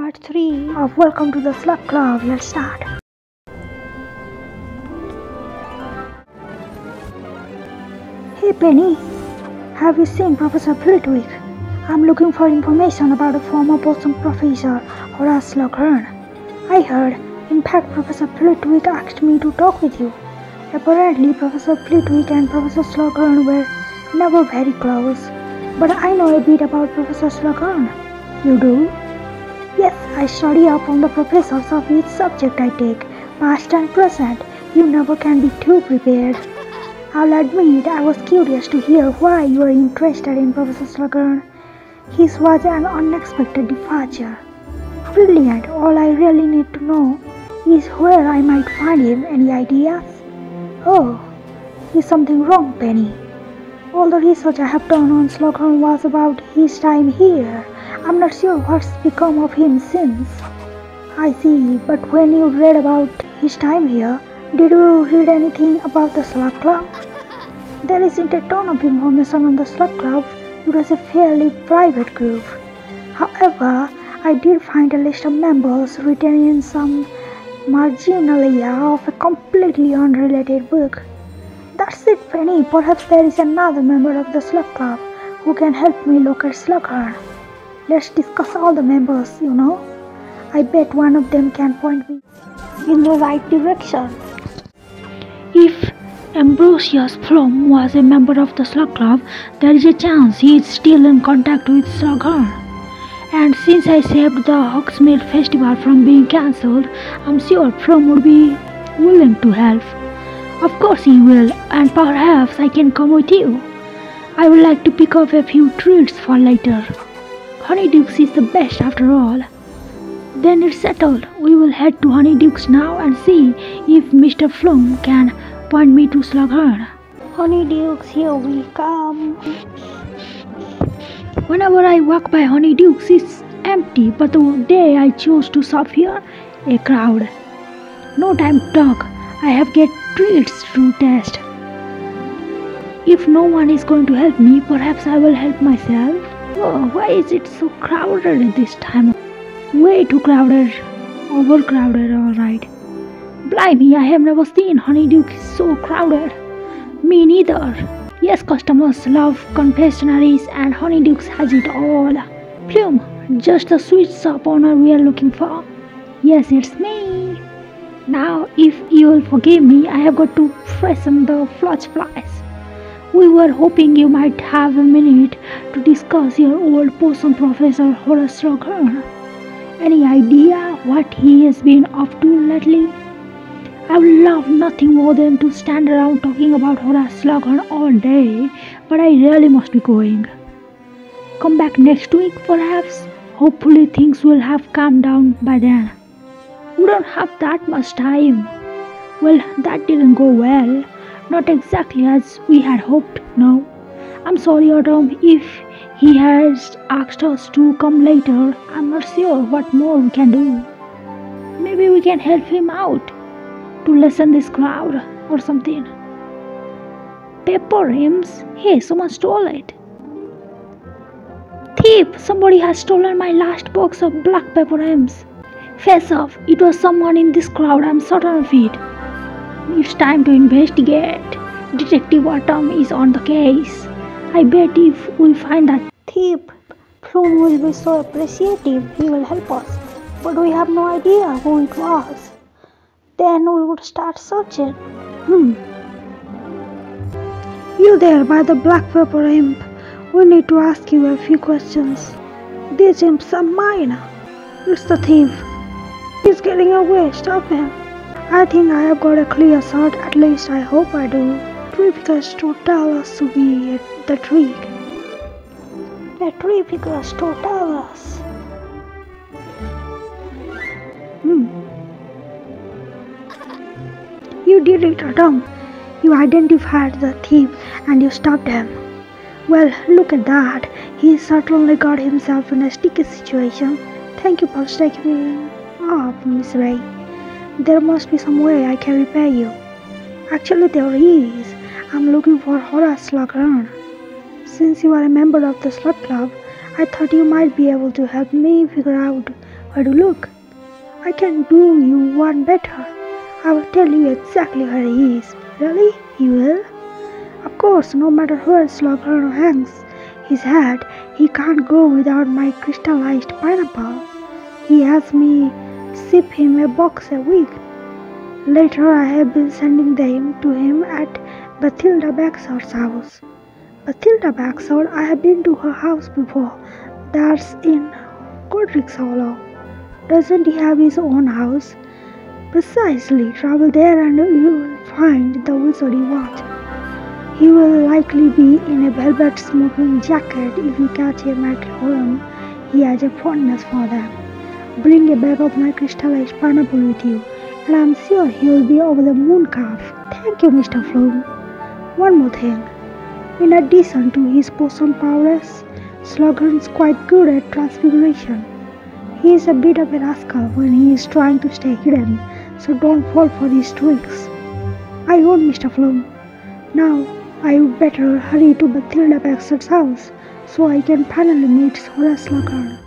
part 3 of Welcome to the Slug Club. Let's start. Hey Penny, have you seen Professor Flitwick? I'm looking for information about a former potion professor, Horace Slughorn. I heard, in fact, Professor Flitwick asked me to talk with you. Apparently, Professor Flitwick and Professor Slughorn were never very close. But I know a bit about Professor Slughorn. You do? Yes, I study up on the professors of each subject I take, past and present. You never can be too prepared. I'll admit I was curious to hear why you are interested in Professor Slughorn. His was an unexpected departure. Brilliant. All I really need to know is where I might find him. Any ideas? Oh, is something wrong, Penny? All the research I have done on Slughorn was about his time here. I'm not sure what's become of him since. I see, but when you read about his time here, did you read anything about the Slug Club? There isn't a ton of information on the Slug Club. It was a fairly private group. However, I did find a list of members written in some marginalia of a completely unrelated book. That's it, Penny. Perhaps there is another member of the Slug Club who can help me locate Slughorn. Let's discuss all the members, you know. I bet one of them can point me in the right direction. If Ambrosius Plum was a member of the Slug Club, there is a chance he is still in contact with Slughorn. And since I saved the Hogsmeade Festival from being cancelled, I'm sure Plum would be willing to help. Of course he will, and perhaps I can come with you. I would like to pick up a few treats for later. Honeydukes is the best after all. Then it's settled. We will head to Honeydukes now and see if Mr. Flum can point me to Slughorn. Honeydukes, here we come. Whenever I walk by Honeydukes, it's empty, but the day I chose to shop here, a crowd. No time to talk. I have get treats to test. If no one is going to help me, perhaps I will help myself. Oh, why is it so crowded at this time? Way too crowded. Overcrowded, alright. Blimey, I have never seen Honeydukes so crowded. Me neither. Yes, customers love confectionaries and Honeydukes has it all. Plume, just the sweet shop owner we are looking for. Yes, it's me. Now, if you will forgive me, I have got to freshen the flush flies. We were hoping you might have a minute to discuss your old potion professor Horace Slughorn. Any idea what he has been up to lately? I would love nothing more than to stand around talking about Horace Slughorn all day, but I really must be going. Come back next week, perhaps. Hopefully things will have calmed down by then. We don't have that much time. Well, that didn't go well. Not exactly as we had hoped, no. I'm sorry, Autumn, if he has asked us to come later. I'm not sure what more we can do. Maybe we can help him out to lessen this crowd or something. Pepper rims? Hey, someone stole it. Thief! Somebody has stolen my last box of black pepper rims. Face off, it was someone in this crowd, I'm certain of it. It's time to investigate. Detective Autumn is on the case. I bet if we find that thief, Plum will be so appreciative he will help us. But we have no idea who it was. Then we would start searching. You there by the black pepper imp. We need to ask you a few questions. These imps are mine. It's the thief. He's getting away. Stop him. I think I have got a clear shot. At least I hope I do. Trificus totalis to be the trick. The Trificus totalis. You did it, Adam. You identified the thief and you stopped him. Well, look at that. He certainly got himself in a sticky situation. Thank you for taking me up, Miss Ray. There must be some way I can repay you. Actually, there is. I'm looking for Horace Slughorn. Since you are a member of the Slug Club, I thought you might be able to help me figure out Where to look? I can do you one better. I will tell you exactly where he is. Really? You will? Of course, no matter where Slughorn hangs his hat, he can't go without my crystallized pineapple. He has me ship him a box a week. Later, I have been sending them to him at Bathilda Baxter's house. Bathilda Baxter, I have been to her house before. That's in Godric's Hollow. Doesn't he have his own house? Precisely. Travel there and you will find the wizard you want. He will likely be in a velvet smoking jacket if you catch him at home. He has a fondness for them. Bring a bag of my crystallized pineapple with you, and I'm sure he will be over the moon calf. Thank you, Mr. Flum. One more thing. In addition to his potion powers, Slughorn's quite good at transfiguration. He is a bit of a rascal when he is trying to stay hidden, so don't fall for his tricks. I won't, Mr. Flum. Now, I would better hurry to Bathilda Baxter's house, so I can finally meet Horace Slughorn.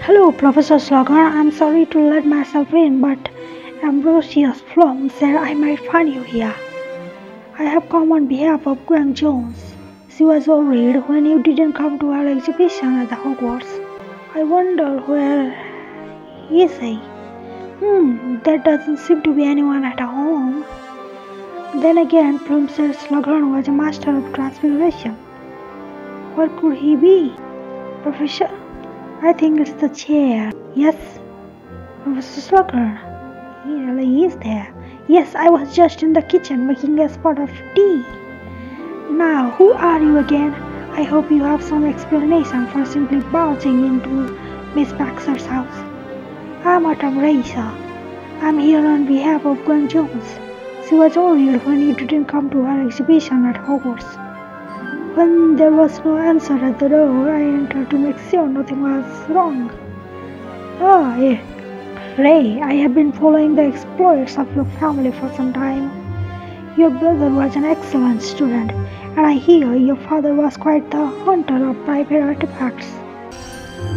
Hello, Professor Slughorn. I'm sorry to let myself in, but Ambrosius Flum said I might find you here. I have come on behalf of Gwen Jones. She was worried when you didn't come to her exhibition at the Hogwarts. I wonder where is he? There doesn't seem to be anyone at home. Then again, Plum said Slughorn was a master of transfiguration. Where could he be? Professor? I think it's the chair. Yes, Professor Slughorn. He really is there. Yes, I was just in the kitchen making a spot of tea. Now, who are you again? I hope you have some explanation for simply barging into Miss Baxter's house. I'm Autumn Racer. I'm here on behalf of Gwen Jones. She was worried when you didn't come to her exhibition at Hogwarts. When there was no answer at the door, I entered to make sure nothing was wrong. Ray, I have been following the exploits of your family for some time. Your brother was an excellent student, and I hear your father was quite the hunter of private artifacts.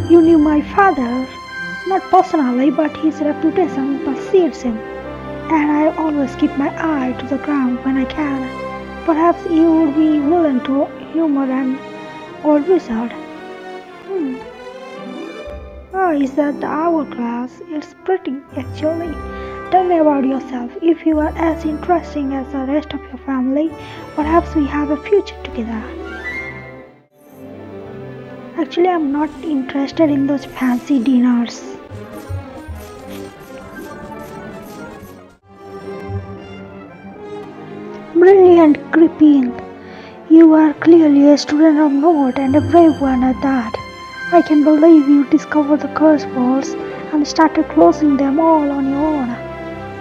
You knew my father, not personally, but his reputation precedes him, and I always keep my eye to the ground when I can. Perhaps you would be willing to humor an old wizard. Is that the hourglass? It's pretty, actually. Tell me about yourself. If you are as interesting as the rest of your family, perhaps we have a future together. Actually, I'm not interested in those fancy dinners. Brilliant, Gripping. You are clearly a student of note and a brave one at that. I can believe you discovered the curse balls and started closing them all on your own.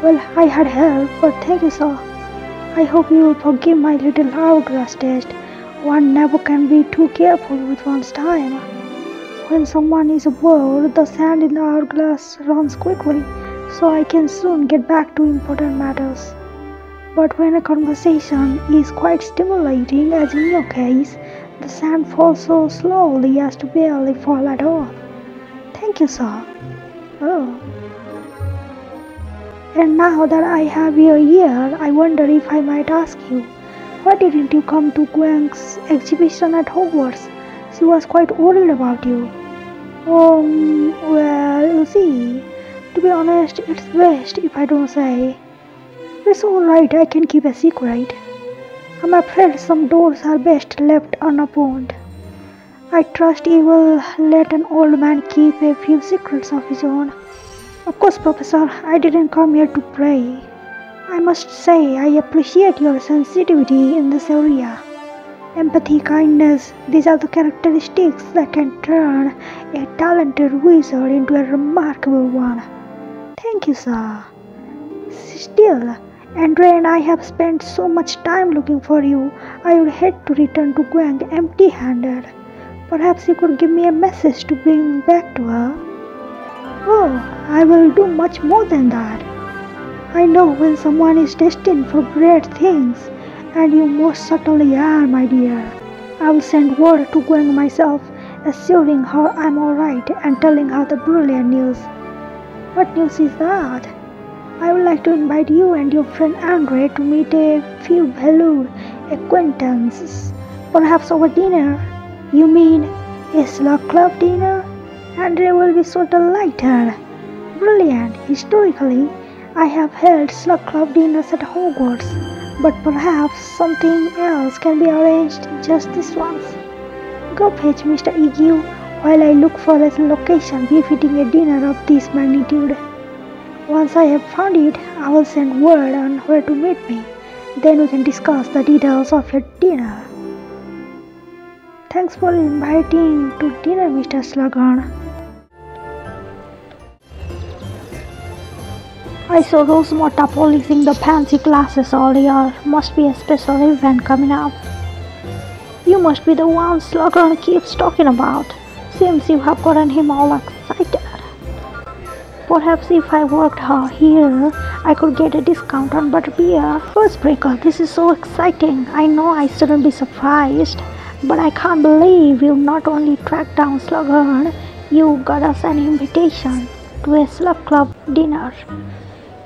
Well, I had help, but thank you, sir. I hope you will forgive my little hourglass test. One never can be too careful with one's time. When someone is bored, the sand in the hourglass runs quickly, so I can soon get back to important matters. But when a conversation is quite stimulating, as in your case, the sand falls so slowly as to barely fall at all. Thank you, sir. And now that I have your ear, I wonder if I might ask you, why didn't you come to Gwen's exhibition at Hogwarts? She was quite worried about you. Well, you see, to be honest, it's best if I don't say. It's alright, I can keep a secret. I'm afraid some doors are best left unopened. I trust you will let an old man keep a few secrets of his own. Of course, Professor, I didn't come here to pray. I must say I appreciate your sensitivity in this area. Empathy, kindness, these are the characteristics that can turn a talented wizard into a remarkable one. Thank you, sir. Still, Andre and I have spent so much time looking for you. I would hate to return to Gwen empty-handed. Perhaps you could give me a message to bring back to her. I will do much more than that. I know when someone is destined for great things, and you most certainly are, my dear. I will send word to Gwen myself, assuring her I'm alright and telling her the brilliant news. What news is that? I would like to invite you and your friend Andre to meet a few valued acquaintances, perhaps over dinner. You mean a Slug Club dinner? Andre will be so delighted. Brilliant. Historically, I have held Slug Club dinners at Hogwarts, but perhaps something else can be arranged just this once. Go fetch Mr. EQ while I look for a location befitting a dinner of this magnitude. Once I have found it, I will send word on where to meet me. Then we can discuss the details of your dinner. Thanks for inviting to dinner, Mr. Slughorn. I saw Rosemota polishing the fancy glasses earlier. Must be a special event coming up. You must be the one Slughorn keeps talking about. Seems you have gotten him all excited. Perhaps if I worked here, I could get a discount on butterbeer. Firstbreaker, this is so exciting. I know I shouldn't be surprised, but I can't believe you not only tracked down Slughorn, you got us an invitation to a Slug Club dinner.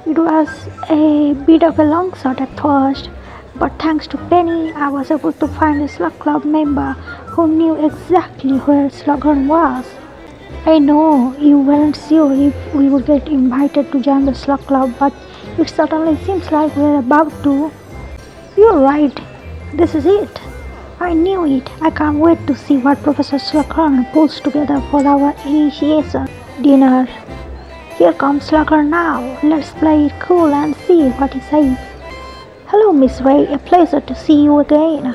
It was a bit of a long shot at first, but thanks to Penny, I was able to find a Slug Club member who knew exactly where Slughorn was. I know you weren't sure if we would get invited to join the Slug Club, but it certainly seems like we're about to. You're right. This is it. I knew it. I can't wait to see what Professor Slughorn pulls together for our initiation dinner. Here comes Slughorn now. Let's play it cool and see what he says. Hello, Miss Ray. A pleasure to see you again.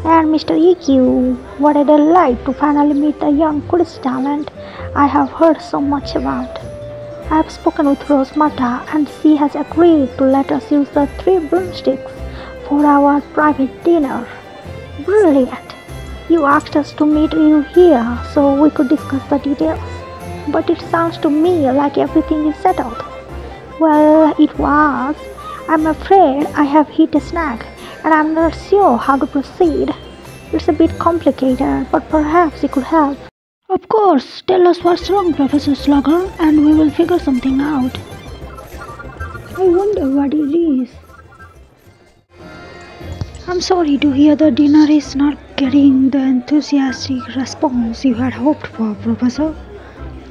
And Mr. EQ, what a delight to finally meet a young Quidditch talent I have heard so much about. I have spoken with Rosemota and she has agreed to let us use the 3 broomsticks for our private dinner. Brilliant! You asked us to meet you here so we could discuss the details. But it sounds to me like everything is settled. Well, it was. I'm afraid I have hit a snag and I'm not sure how to proceed. It's a bit complicated, but perhaps you could help. Of course, tell us what's wrong, Professor Slughorn, and we will figure something out. I wonder what it is. I'm sorry to hear the dinner is not getting the enthusiastic response you had hoped for, Professor.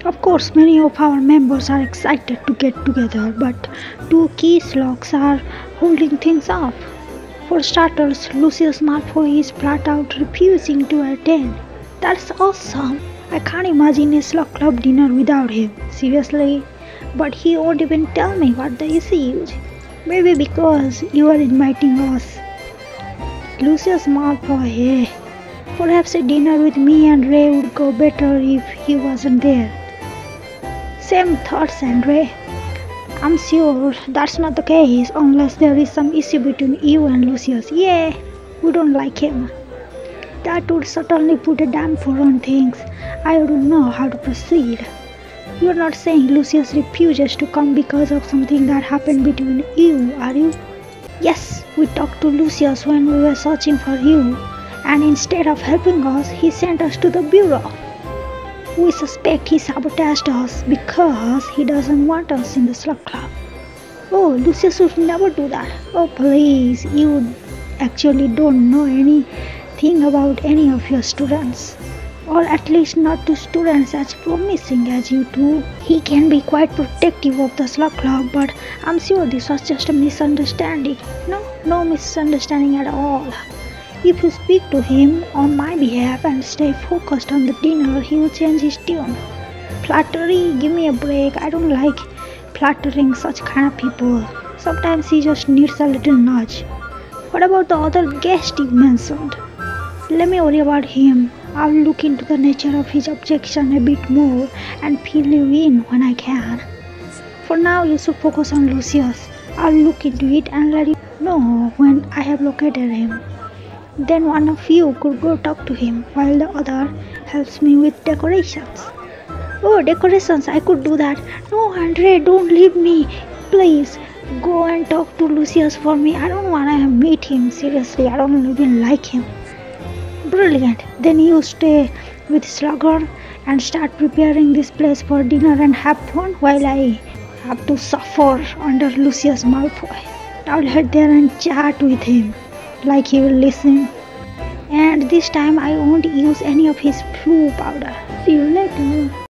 Of course, many of our members are excited to get together, but 2 key slugs are holding things up. For starters, Lucius Malfoy is flat out refusing to attend. That's awesome. I can't imagine a Slug Club dinner without him. Seriously. But he won't even tell me what the issue is. Maybe because you are inviting us. Lucius Malfoy, perhaps a dinner with me and Ray would go better if he wasn't there. Same thoughts, Andre. I'm sure that's not the case unless there is some issue between you and Lucius. Yeah, we don't like him. That would certainly put a damper on things. I don't know how to proceed. You're not saying Lucius refuses to come because of something that happened between you, are you? Yes, we talked to Lucius when we were searching for you, and instead of helping us, he sent us to the bureau. We suspect he sabotaged us because he doesn't want us in the Slug Club. Oh, Lucius would never do that. Oh, please, you actually don't know anything about any of your students. Or at least not to students as promising as you do. He can be quite protective of the Slug Club, but I'm sure this was just a misunderstanding. No misunderstanding at all. If you speak to him on my behalf and stay focused on the dinner, he will change his tune. Flattery, give me a break. I don't like flattering such kind of people. Sometimes he just needs a little nudge. What about the other guest you mentioned? Let me worry about him. I'll look into the nature of his objection a bit more and fill you in when I can. For now, you should focus on Lucius. I'll look into it and let you know when I have located him. Then one of you could go talk to him while the other helps me with decorations. Oh, decorations, I could do that. No, Andre, don't leave me. Please, go and talk to Lucius for me. I don't want to meet him. Seriously, I don't even like him. Brilliant. Then you stay with Slughorn and start preparing this place for dinner and have fun while I have to suffer under Lucius Malfoy. I'll head there and chat with him, like he will listen. And this time I won't use any of his flu powder. See you later.